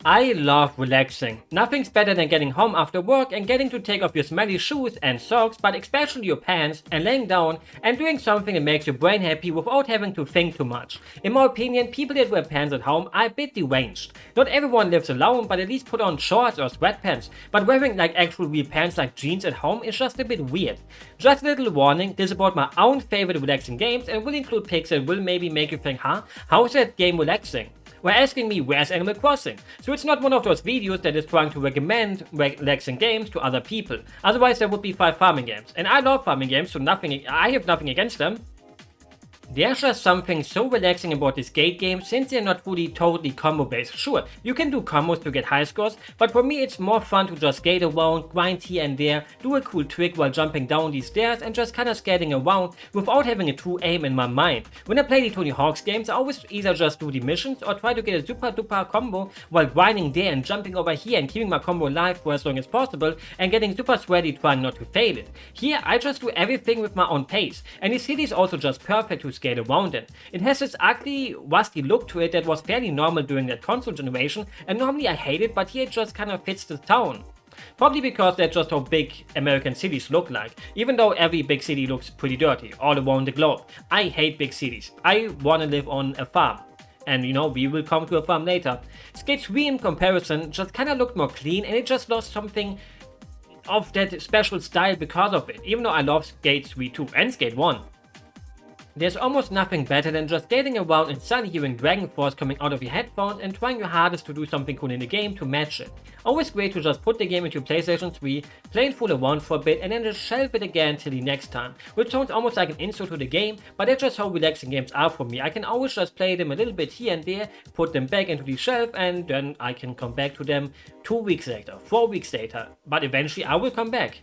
I love relaxing. Nothing's better than getting home after work and getting to take off your smelly shoes and socks, but especially your pants, and laying down and doing something that makes your brain happy without having to think too much. In my opinion, people that wear pants at home are a bit deranged. Not everyone lives alone, but at least put on shorts or sweatpants. But wearing like actual real pants like jeans at home is just a bit weird. Just a little warning, this is about my own favorite relaxing games and will include pics that will maybe make you think, huh? How is that game relaxing? Were asking me where's Animal Crossing, so it's not one of those videos that is trying to recommend relaxing games to other people. Otherwise there would be 5 farming games, and I love farming games, so I have nothing against them. There's just something so relaxing about this gate game since they're not fully totally combo based. Sure, you can do combos to get high scores, but for me it's more fun to just skate around, grind here and there, do a cool trick while jumping down these stairs and just kinda skating around without having a true aim in my mind. When I play the Tony Hawk's games, I always either just do the missions or try to get a super duper combo while grinding there and jumping over here and keeping my combo alive for as long as possible and getting super sweaty trying not to fail it. Here I just do everything with my own pace, and the city is also just perfect to skate around in. It has this ugly, rusty look to it that was fairly normal during that console generation, and normally I hate it, but here it just kind of fits the tone. Probably because that's just how big American cities look like, even though every big city looks pretty dirty, all around the globe. I hate big cities. I wanna live on a farm. And you know, we will come to a farm later. Skate 3 in comparison just kinda looked more clean, and it just lost something of that special style because of it, even though I love Skate 3 too, and Skate 1. There's almost nothing better than just skating around and suddenly hearing Dragon Force coming out of your headphones and trying your hardest to do something cool in the game to match it. Always great to just put the game into PlayStation 3, play and fool around for a bit and then just shelve it again till the next time, which sounds almost like an insult to the game, but that's just how relaxing games are for me. I can always just play them a little bit here and there, put them back into the shelf, and then I can come back to them 2 weeks later, 4 weeks later, but eventually I will come back.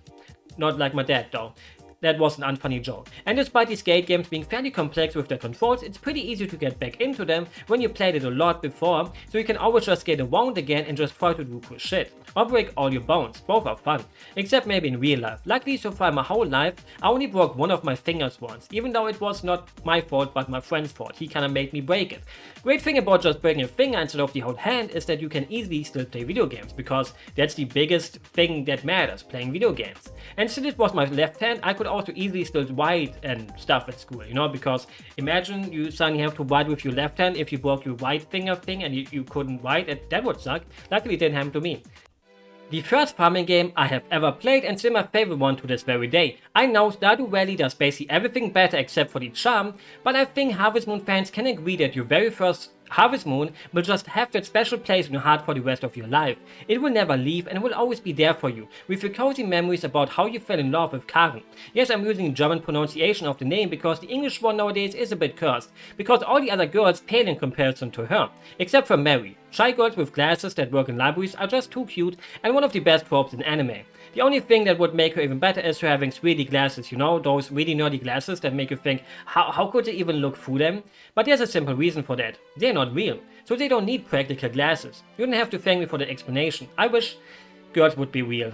Not like my dad though. That was an unfunny joke. And despite these skate games being fairly complex with their controls, it's pretty easy to get back into them when you played it a lot before, so you can always just skate around again and just try to do cool shit. Or break all your bones, both are fun. Except maybe in real life. Luckily so far my whole life, I only broke one of my fingers once, even though it was not my fault but my friend's fault, he kinda made me break it. Great thing about just breaking a finger instead of the whole hand is that you can easily still play video games, because that's the biggest thing that matters, playing video games. And since it was my left hand, I could also easily still write and stuff at school, you know, because imagine you suddenly have to write with your left hand if you broke your right finger thing and you couldn't write, that would suck. Luckily it didn't happen to me. The first farming game I have ever played and still my favorite one to this very day. I know Stardew Valley does basically everything better except for the charm, but I think Harvest Moon fans can agree that your very first Harvest Moon will just have that special place in your heart for the rest of your life. It will never leave and will always be there for you, with your cozy memories about how you fell in love with Karen. Yes, I'm using the German pronunciation of the name because the English one nowadays is a bit cursed, because all the other girls pale in comparison to her, except for Mary. Shy girls with glasses that work in libraries are just too cute and one of the best tropes in anime. The only thing that would make her even better is her having 3D glasses, you know, those really nerdy glasses that make you think, how could they even look through them? But there's a simple reason for that. They're not real, so they don't need practical glasses. You don't have to thank me for that explanation. I wish girls would be real.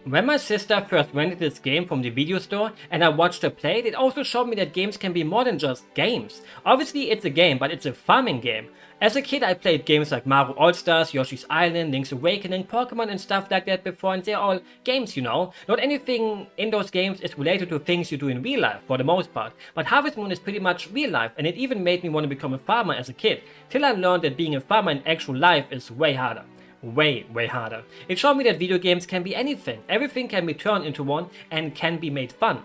When my sister first rented this game from the video store and I watched her play it, it also showed me that games can be more than just games. Obviously it's a game, but it's a farming game. As a kid I played games like Mario All-Stars, Yoshi's Island, Link's Awakening, Pokemon and stuff like that before, and they're all games, you know. Not anything in those games is related to things you do in real life for the most part, but Harvest Moon is pretty much real life, and it even made me want to become a farmer as a kid, till I learned that being a farmer in actual life is way harder. Way harder. It showed me that video games can be anything. Everything can be turned into one and can be made fun.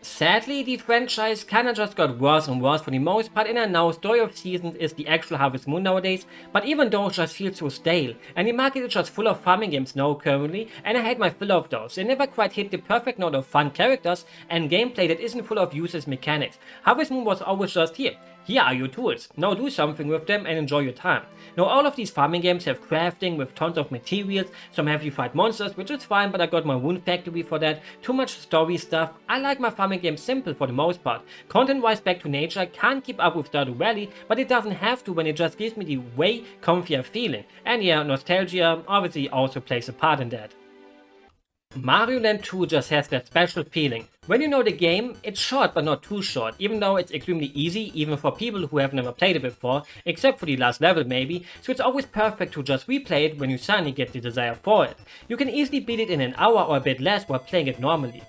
Sadly, the franchise kinda just got worse and worse for the most part, and I know Story of Seasons is the actual Harvest Moon nowadays, but even those just feel so stale, and the market is just full of farming games now currently, and I had my fill of those. They never quite hit the perfect note of fun characters and gameplay that isn't full of useless mechanics. Harvest Moon was always just here are your tools, now do something with them and enjoy your time. Now all of these farming games have crafting with tons of materials, some have you fight monsters, which is fine, but I got my Rune Factory for that, too much story stuff. I like my farming games simple for the most part. Content wise Back to Nature can't keep up with Stardew Valley, but it doesn't have to when it just gives me the way comfier feeling. And yeah, nostalgia obviously also plays a part in that. Mario Land 2 just has that special feeling. When you know the game, it's short but not too short, even though it's extremely easy, even for people who have never played it before, except for the last level maybe, so it's always perfect to just replay it when you suddenly get the desire for it. You can easily beat it in an hour or a bit less while playing it normally.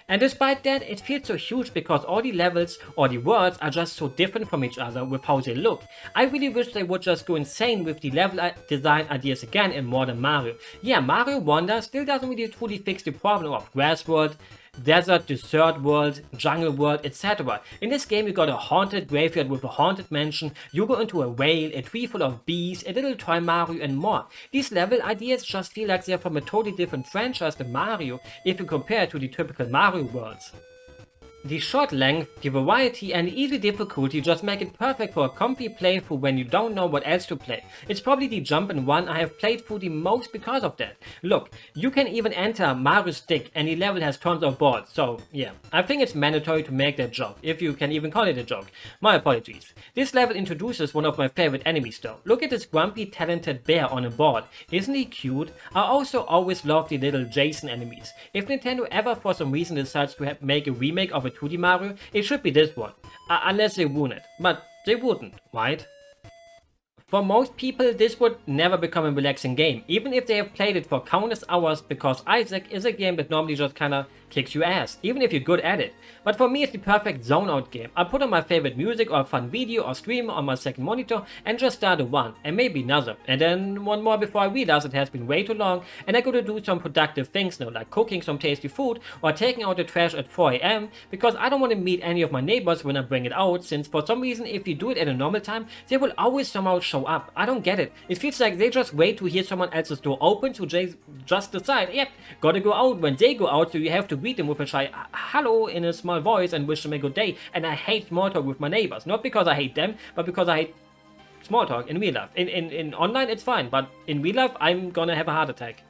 And despite that, it feels so huge because all the levels or the worlds are just so different from each other with how they look. I really wish they would just go insane with the level design ideas again in modern Mario. Yeah, Mario Wonder still doesn't really truly fix the problem of Grass World, Desert, Desert World, Jungle World, etc. In this game you got a haunted graveyard with a haunted mansion, you go into a whale, a tree full of bees, a little toy Mario and more. These level ideas just feel like they're from a totally different franchise than Mario if you compare it to the typical Mario worlds. The short length, the variety and the easy difficulty just make it perfect for a comfy playthrough when you don't know what else to play. It's probably the jump and one I have played through the most because of that. Look, you can even enter Mario's stick and the level has tons of balls, so yeah, I think it's mandatory to make that joke, if you can even call it a joke. My apologies. This level introduces one of my favorite enemies though. Look at this grumpy talented bear on a board. Isn't he cute? I also always love the little Jason enemies. If Nintendo ever for some reason decides to make a remake of a 2D Mario, it should be this one, unless they ruin it, but they wouldn't, right? For most people, this would never become a relaxing game, even if they have played it for countless hours, because Isaac is a game that normally just kinda kicks your ass, even if you're good at it. But for me, it's the perfect zone out game. I put on my favorite music or a fun video or stream on my second monitor and just start a one, and maybe another, and then one more before I realize it has been way too long and I gotta do some productive things now, like cooking some tasty food or taking out the trash at 4 AM, because I don't want to meet any of my neighbors when I bring it out, since for some reason if you do it at a normal time, they will always somehow show up. I don't get it. It feels like they just wait to hear someone else's door open to just decide, yep, gotta go out when they go out, so you have to greet them with a shy hello in a small voice and wish them a good day. And I hate small talk with my neighbors, not because I hate them, but because I hate small talk in real life. In online it's fine, but in real life I'm gonna have a heart attack.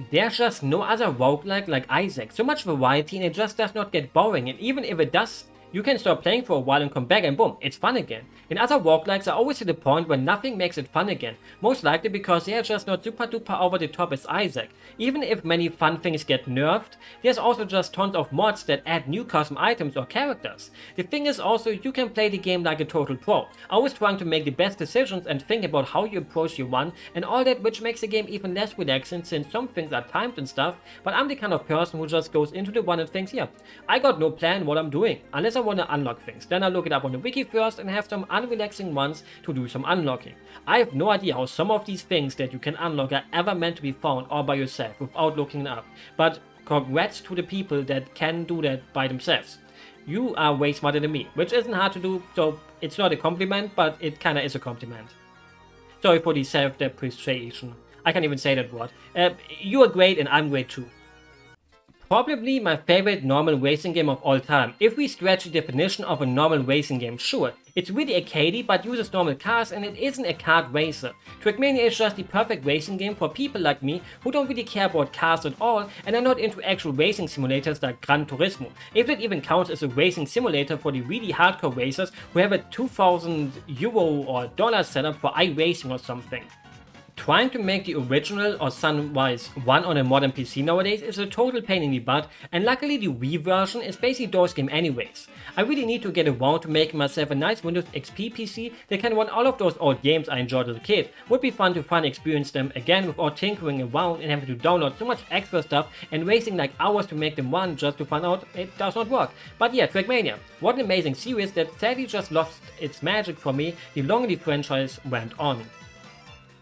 There's just no other roguelike like Isaac. So much variety and it just does not get boring, and even if it does, you can stop playing for a while and come back and boom, it's fun again. In other roguelikes I always hit a point where nothing makes it fun again, most likely because they are just not super duper over the top as Isaac. Even if many fun things get nerfed, there's also just tons of mods that add new custom items or characters. The thing is also, you can play the game like a total pro, always trying to make the best decisions and think about how you approach your run and all that, which makes the game even less relaxing since some things are timed and stuff, but I'm the kind of person who just goes into the run and thinks, yeah, I got no plan what I'm doing, unless I want to unlock things. Then I look it up on the wiki first and have some unrelaxing ones to do some unlocking. I have no idea how some of these things that you can unlock are ever meant to be found all by yourself without looking it up, but congrats to the people that can do that by themselves. You are way smarter than me, which isn't hard to do, so it's not a compliment, but it kinda is a compliment. Sorry for the self-depreciation. I can't even say that word. You are great and I'm great too. Probably my favorite normal racing game of all time. If we stretch the definition of a normal racing game, sure. It's really arcadey but uses normal cars and it isn't a kart racer. Trackmania is just the perfect racing game for people like me who don't really care about cars at all and are not into actual racing simulators like Gran Turismo. If that even counts as a racing simulator for the really hardcore racers who have a €2,000 or dollar setup for iRacing or something. Trying to make the original or Sunrise one on a modern PC nowadays is a total pain in the butt, and luckily the Wii version is basically DOS game anyways. I really need to get around to making myself a nice Windows XP PC that can run all of those old games I enjoyed as a kid. Would be fun to finally experience them again without tinkering around and having to download so much extra stuff and wasting like hours to make them run just to find out it does not work. But yeah, Trackmania, what an amazing series that sadly just lost its magic for me the longer the franchise went on.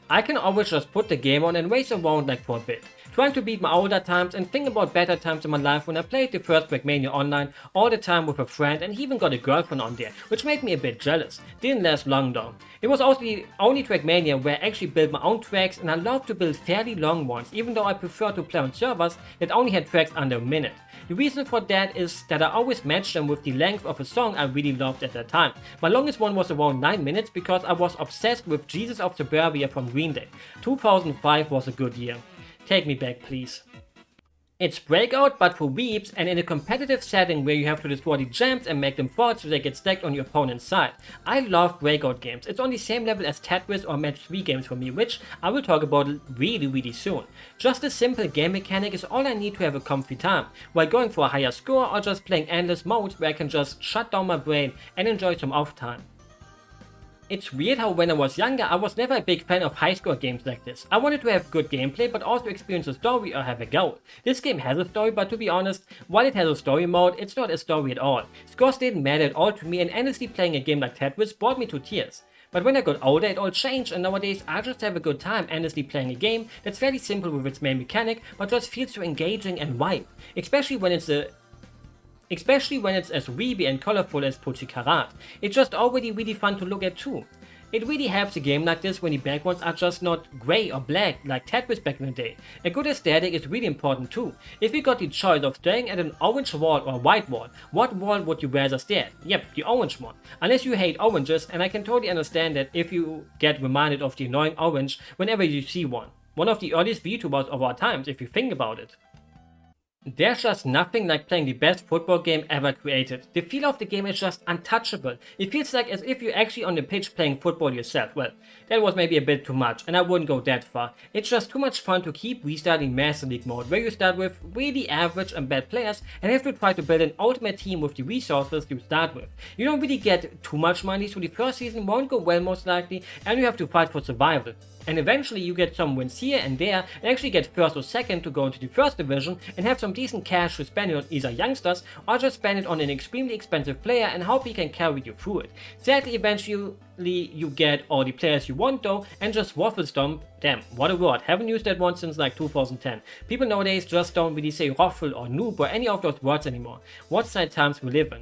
I can always just put the game on and race around like for a bit, trying to beat my older times and think about better times in my life when I played the first Trackmania online all the time with a friend and he even got a girlfriend on there, which made me a bit jealous. Didn't last long though. It was also the only Trackmania where I actually built my own tracks, and I love to build fairly long ones, even though I prefer to play on servers that only had tracks under a minute. The reason for that is that I always matched them with the length of a song I really loved at that time. My longest one was around 9 minutes because I was obsessed with Jesus of Suburbia from Green Day. 2005 was a good year. Take me back, please. It's Breakout, but for weeps and in a competitive setting where you have to destroy the gems and make them fall so they get stacked on your opponent's side. I love Breakout games. It's on the same level as Tetris or Match 3 games for me, which I will talk about really soon. Just a simple game mechanic is all I need to have a comfy time, while going for a higher score or just playing endless modes where I can just shut down my brain and enjoy some off time. It's weird how when I was younger, I was never a big fan of high score games like this. I wanted to have good gameplay, but also experience a story or have a goal. This game has a story, but to be honest, while it has a story mode, it's not a story at all. Scores didn't matter at all to me, and endlessly playing a game like Tetris brought me to tears. But when I got older, it all changed, and nowadays I just have a good time endlessly playing a game that's fairly simple with its main mechanic, but just feels so engaging and vibe, especially when it's as weeby and colorful as Pucci Karat. It's just already really fun to look at too. It really helps a game like this when the backgrounds are just not grey or black like Tetris back in the day. A good aesthetic is really important too. If you got the choice of staring at an orange wall or a white wall, what wall would you rather stare at? Yep, the orange one. Unless you hate oranges, and I can totally understand that if you get reminded of the annoying orange whenever you see one. One of the earliest VTubers of our times if you think about it. There's just nothing like playing the best football game ever created. The feel of the game is just untouchable. It feels like as if you're actually on the pitch playing football yourself. Well, that was maybe a bit too much, and I wouldn't go that far. It's just too much fun to keep restarting Master League mode, where you start with really average and bad players and have to try to build an ultimate team with the resources you start with. You don't really get too much money, so the first season won't go well most likely, and you have to fight for survival. And eventually you get some wins here and there and actually get first or second to go into the first division and have some decent cash to spend it on either youngsters or just spend it on an extremely expensive player and hope he can carry you through it. Sadly, eventually you get all the players you want though and just waffle stomp. Damn, what a word, haven't used that one since like 2010. People nowadays just don't really say waffle or noob or any of those words anymore. What sad times we live in.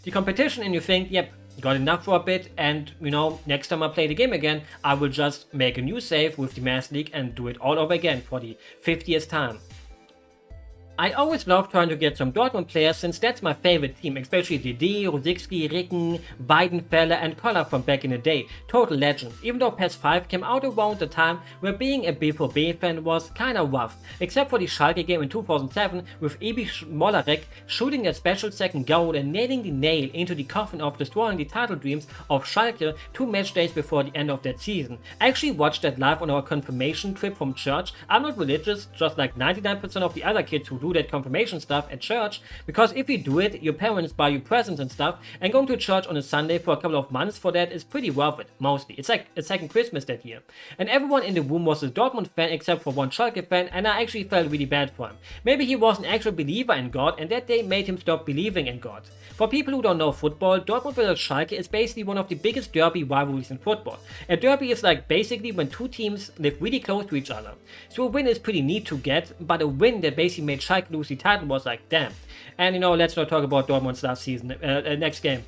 The competition and you think, yep, got enough for a bit, and next time I play the game again, I will just make a new save with the Master League and do it all over again for the 50th time. I always love trying to get some Dortmund players since that's my favorite team, especially Dede, Rosicky, Ricken, Weidenfeller and Koller from back in the day, total legends, even though PES 5 came out around the time where being a B4B fan was kinda rough, except for the Schalke game in 2007 with Ebi Molarek shooting that special second goal and nailing the nail into the coffin of destroying the title dreams of Schalke 2 match days before the end of that season. I actually watched that live on our confirmation trip from church. I'm not religious, just like 99% of the other kids who do that confirmation stuff at church, because if you do it, your parents buy you presents and stuff, and going to church on a Sunday for a couple of months for that is pretty worth it, mostly. It's like a second Christmas that year. And everyone in the room was a Dortmund fan except for one Schalke fan, and I actually felt really bad for him. Maybe he was an actual believer in God, and that day made him stop believing in God. For people who don't know football, Dortmund vs Schalke is basically one of the biggest derby rivalries in football. A derby is like basically when two teams live really close to each other. So a win is pretty neat to get, but a win that basically made Schalke lose the title was like, damn. And let's not talk about Dortmund's last season. Next game.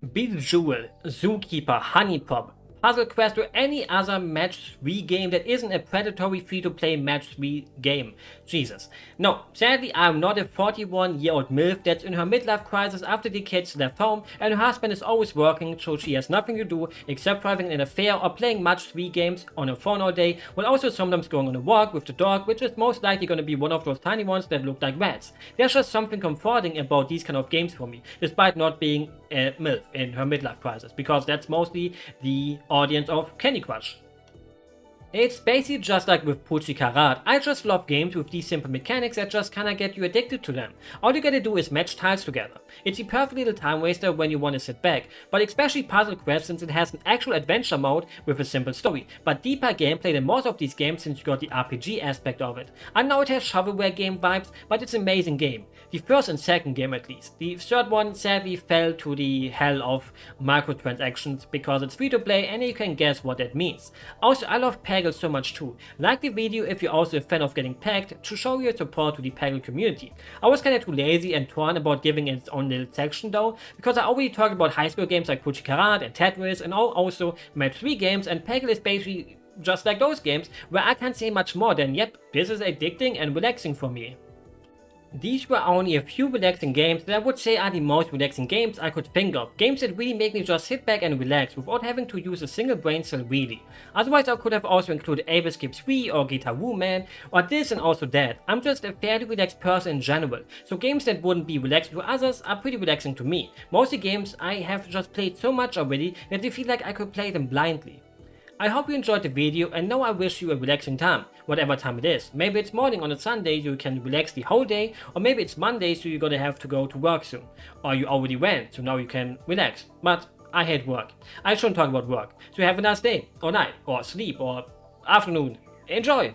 Bejewel, Zookeeper, Honeypop, Puzzle Quest, or any other Match 3 game that isn't a predatory free-to-play Match 3 game. Jesus. No, sadly I'm not a 41-year-old MILF that's in her midlife crisis after the kids left home and her husband is always working, so she has nothing to do except driving an affair or playing Match 3 games on her phone all day, while also sometimes going on a walk with the dog, which is most likely going to be one of those tiny ones that look like rats. There's just something comforting about these kind of games for me, despite not being a MILF in her midlife crisis, because that's mostly the audience of Candy Crush. It's basically just like with Pucci Karat. I just love games with these simple mechanics that just kinda get you addicted to them. All you gotta do is match tiles together. It's the perfect little time waster when you wanna sit back, but especially Puzzle Quest since it has an actual adventure mode with a simple story, but deeper gameplay than most of these games since you got the RPG aspect of it. I know it has shovelware game vibes, but it's an amazing game. The first and second game at least. The third one sadly fell to the hell of microtransactions because it's free to play and you can guess what that means. Also, I love Peggle so much too. Like the video if you're also a fan of getting pegged to show your support to the Peggle community. I was kinda too lazy and torn about giving it its own little section though, because I already talked about high school games like Pucci Karat and Tetris and also Match 3 games, and Peggle is basically just like those games where I can't say much more than yep, this is addicting and relaxing for me. These were only a few relaxing games that I would say are the most relaxing games I could think of. Games that really make me just sit back and relax without having to use a single brain cell really. Otherwise I could have also included Able Skip 3 or Guitar Man or this and also that. I'm just a fairly relaxed person in general, so games that wouldn't be relaxing to others are pretty relaxing to me. Mostly games I have just played so much already that I feel like I could play them blindly. I hope you enjoyed the video and now I wish you a relaxing time, whatever time it is. Maybe it's morning on a Sunday so you can relax the whole day, or maybe it's Monday so you're gonna have to go to work soon. Or you already went, so now you can relax. But I hate work. I shouldn't talk about work. So have a nice day, or night, or sleep, or afternoon. Enjoy!